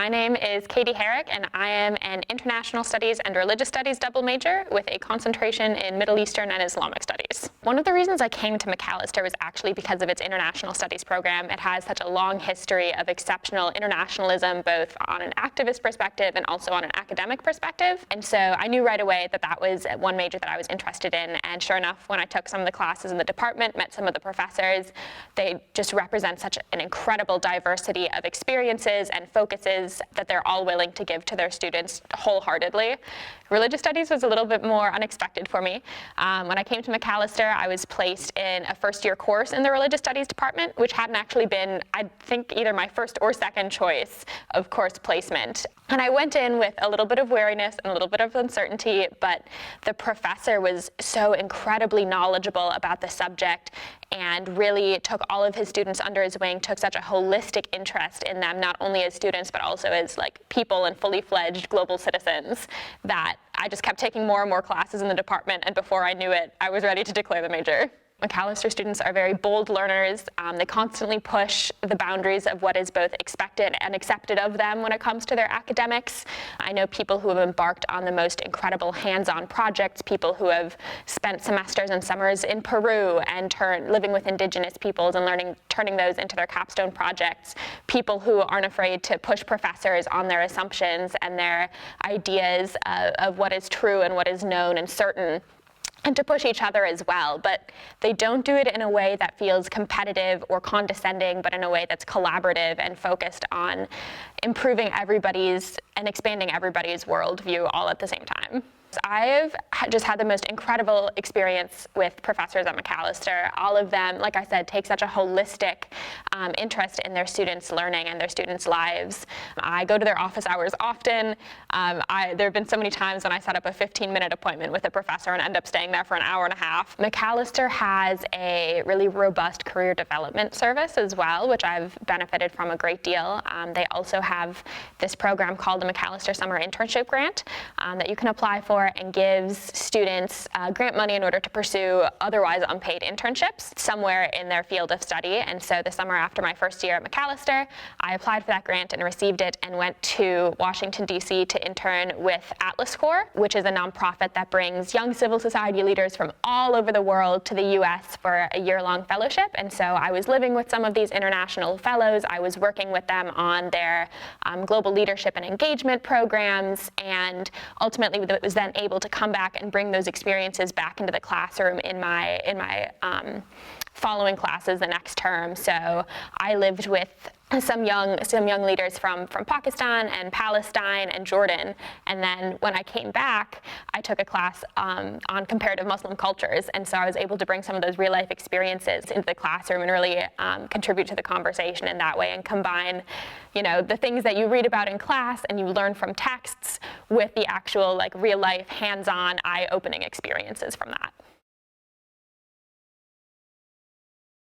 My name is Katie Herrick, and I am an International Studies and Religious Studies double major with a concentration in Middle Eastern and Islamic Studies. One of the reasons I came to Macalester was actually because of its International Studies program. It has such a long history of exceptional internationalism, both on an activist perspective and also on an academic perspective. And so I knew right away that that was one major that I was interested in. And sure enough, when I took some of the classes in the department, met some of the professors, they just represent such an incredible diversity of experiences and focuses that they're all willing to give to their students wholeheartedly. Religious studies was a little bit more unexpected for me. When I came to Macalester, I was placed in a first-year course in the religious studies department, which hadn't actually been, I think, either my first or second choice of course placement. And I went in with a little bit of wariness and a little bit of uncertainty, but the professor was so incredibly knowledgeable about the subject and really took all of his students under his wing, took such a holistic interest in them, not only as students, but also as like people and fully fledged global citizens, that I just kept taking more and more classes in the department, and before I knew it, I was ready to declare the major. Macalester students are very bold learners. They constantly push the boundaries of what is both expected and accepted of them when it comes to their academics. I know people who have embarked on the most incredible hands-on projects, people who have spent semesters and summers in Peru and living with indigenous peoples and turning those into their capstone projects, people who aren't afraid to push professors on their assumptions and their ideas of what is true and what is known and certain, and to push each other as well. But they don't do it in a way that feels competitive or condescending, but in a way that's collaborative and focused on improving everybody's and expanding everybody's worldview all at the same time. I've just had the most incredible experience with professors at Macalester. All of them, like I said, take such a holistic interest in their students' learning and their students' lives. I go to their office hours often. There have been so many times when I set up a 15-minute appointment with a professor and end up staying there for an hour and a half. Macalester has a really robust career development service as well, which I've benefited from a great deal. They also have this program called the Macalester Summer Internship Grant that you can apply for, and gives students grant money in order to pursue otherwise unpaid internships somewhere in their field of study. And so the summer after my first year at Macalester, I applied for that grant and received it and went to Washington, D.C. to intern with Atlas Corps, which is a nonprofit that brings young civil society leaders from all over the world to the U.S. for a year-long fellowship. And so I was living with some of these international fellows. I was working with them on their global leadership and engagement programs, and ultimately was then able to come back and bring those experiences back into the classroom in my following classes the next term. So I lived with some young leaders from Pakistan and Palestine and Jordan. And then when I came back, I took a class on comparative Muslim cultures. And so I was able to bring some of those real life experiences into the classroom and really contribute to the conversation in that way, and combine, the things that you read about in class and you learn from texts with the actual real life, hands-on, eye-opening experiences from that.